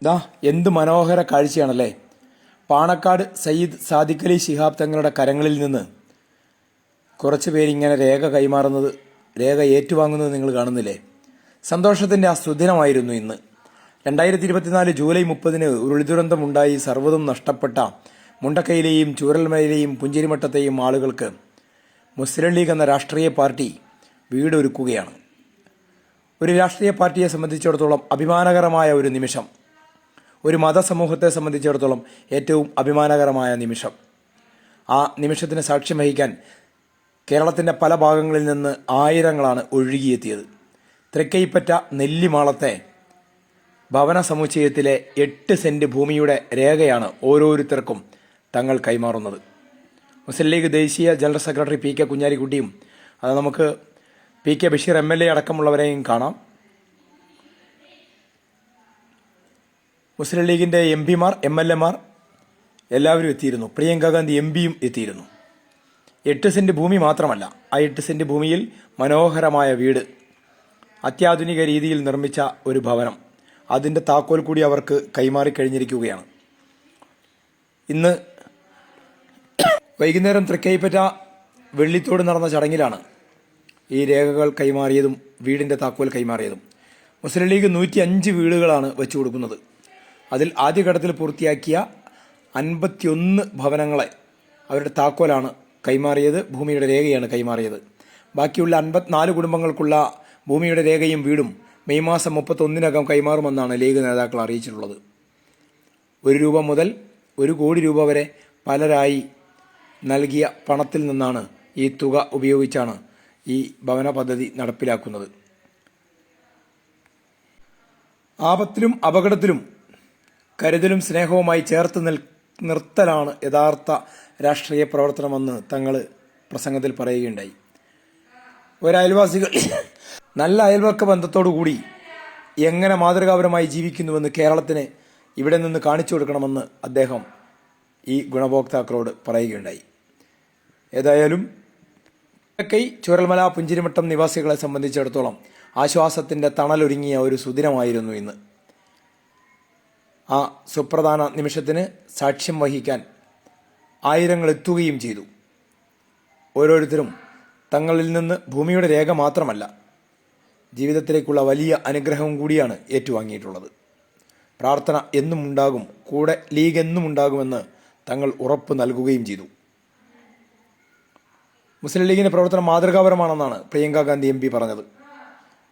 ദാ എന്ത് മനോഹര കാഴ്ചയാണല്ലേ. പാണക്കാട് സയ്യിദ് സാദിഖ് അലി ശിഹാബ് തങ്ങളുടെ കരങ്ങളിൽ നിന്ന് കുറച്ച് പേരിങ്ങനെ രേഖ കൈമാറുന്നത്, രേഖ ഏറ്റുവാങ്ങുന്നത് നിങ്ങൾ കാണുന്നില്ലേ? സന്തോഷത്തിൻ്റെ ആ സുദിനമായിരുന്നു ഇന്ന്. 2024 ജൂലൈ 30 ഉരുൾദുരന്തമുണ്ടായി സർവ്വതും നഷ്ടപ്പെട്ട മുണ്ടക്കയിലെയും ചൂരൽമലയിലെയും പുഞ്ചിരിമട്ടത്തെയും ആളുകൾക്ക് മുസ്ലിം ലീഗ് എന്ന രാഷ്ട്രീയ പാർട്ടി വീടൊരുക്കുകയാണ്. ഒരു രാഷ്ട്രീയ പാർട്ടിയെ സംബന്ധിച്ചിടത്തോളം അഭിമാനകരമായ ഒരു നിമിഷം, ഒരു മതസമൂഹത്തെ സംബന്ധിച്ചിടത്തോളം ഏറ്റവും അഭിമാനകരമായ നിമിഷം. ആ നിമിഷത്തിന് സാക്ഷ്യം വഹിക്കാൻ കേരളത്തിൻ്റെ പല ഭാഗങ്ങളിൽ നിന്ന് ആയിരങ്ങളാണ് ഒഴുകിയെത്തിയത്. തൃക്കൈപ്പറ്റ നെല്ലിമാളത്തെ ഭവന സമുച്ചയത്തിലെ 8 സെന്റ് ഭൂമിയുടെ രേഖയാണ് ഓരോരുത്തർക്കും തങ്ങൾ കൈമാറുന്നത്. മുസ്ലിം ലീഗ് ദേശീയ ജനറൽ സെക്രട്ടറി പി കെ കുഞ്ഞാലിക്കുട്ടിയും അത് നമുക്ക് പി കെ ബഷീർ MLA അടക്കമുള്ളവരെയും കാണാം. മുസ്ലിം ലീഗിൻ്റെ MP മാർ MLA മാർ എല്ലാവരും എത്തിയിരുന്നു. പ്രിയങ്ക ഗാന്ധി MP യും എത്തിയിരുന്നു. 8 സെന്റ് ഭൂമി മാത്രമല്ല, ആ 8 സെന്റ് ഭൂമിയിൽ മനോഹരമായ വീട്, അത്യാധുനിക രീതിയിൽ നിർമ്മിച്ച ഒരു ഭവനം, അതിൻ്റെ താക്കോൽ കൂടി അവർക്ക് കൈമാറിക്കഴിഞ്ഞിരിക്കുകയാണ്. ഇന്ന് വൈകുന്നേരം തൃക്കൈപ്പറ്റ വെള്ളിത്തോട് നടന്ന ചടങ്ങിലാണ് ഈ രേഖകൾ കൈമാറിയതും വീടിൻ്റെ താക്കോൽ കൈമാറിയതും. മുസ്ലിം ലീഗ് 105 വീടുകളാണ് വെച്ചു കൊടുക്കുന്നത്. അതിൽ ആദ്യഘട്ടത്തിൽ പൂർത്തിയാക്കിയ 51 ഭവനങ്ങളെ അവരുടെ താക്കോലാണ് കൈമാറിയത്, ഭൂമിയുടെ രേഖയാണ് കൈമാറിയത്. ബാക്കിയുള്ള 54 കുടുംബങ്ങൾക്കുള്ള ഭൂമിയുടെ രേഖയും വീടും മെയ് മാസം 31 കൈമാറുമെന്നാണ് ലീഗ് നേതാക്കൾ അറിയിച്ചിട്ടുള്ളത്. 1 രൂപ മുതൽ 1 കോടി രൂപ വരെ പലരായി നൽകിയ പണത്തിൽ നിന്നാണ് ഈ തുക ഉപയോഗിച്ചാണ് ഈ ഭവന പദ്ധതി നടപ്പിലാക്കുന്നത്. ആപത്തിലും അപകടത്തിലും കരുതലും സ്നേഹവുമായി ചേർത്ത് നിർത്തലാണ് യഥാർത്ഥ രാഷ്ട്രീയ പ്രവർത്തനമെന്ന് തങ്ങൾ പ്രസംഗത്തിൽ പറയുകയുണ്ടായി. ഒരയൽവാസികൾ നല്ല അയൽവക്ക ബന്ധത്തോടു കൂടി എങ്ങനെ മാതൃകാപരമായി ജീവിക്കുന്നുവെന്ന് കേരളത്തിന് ഇവിടെ നിന്ന് കാണിച്ചു കൊടുക്കണമെന്ന് അദ്ദേഹം ഈ ഗുണഭോക്താക്കളോട് പറയുകയുണ്ടായി. ഏതായാലും മുണ്ടക്കൈ ചൂരൽമല പുഞ്ചിരിമട്ടം നിവാസികളെ സംബന്ധിച്ചിടത്തോളം ആശ്വാസത്തിൻ്റെ തണലൊരുങ്ങിയ ഒരു സുദിനമായിരുന്നു ഇന്ന്. ആ സുപ്രധാന നിമിഷത്തിന് സാക്ഷ്യം വഹിക്കാൻ ആയിരങ്ങൾ എത്തുകയും ചെയ്തു. ഓരോരുത്തരും തങ്ങളിൽ നിന്ന് ഭൂമിയുടെ രേഖ മാത്രമല്ല, ജീവിതത്തിലേക്കുള്ള വലിയ അനുഗ്രഹവും കൂടിയാണ് ഏറ്റുവാങ്ങിയിട്ടുള്ളത്. പ്രാർത്ഥന എന്നും ഉണ്ടാകും, കൂടെ ലീഗ് എന്നും ഉണ്ടാകുമെന്ന് തങ്ങൾ ഉറപ്പ് നൽകുകയും ചെയ്തു. മുസ്ലിം ലീഗിൻ്റെ പ്രവർത്തനം മാതൃകാപരമാണെന്നാണ് പ്രിയങ്ക ഗാന്ധി MP പറഞ്ഞത്.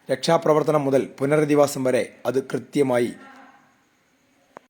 രക്ഷാപ്രവർത്തനം മുതൽ പുനരധിവാസം വരെ അത് കൃത്യമായി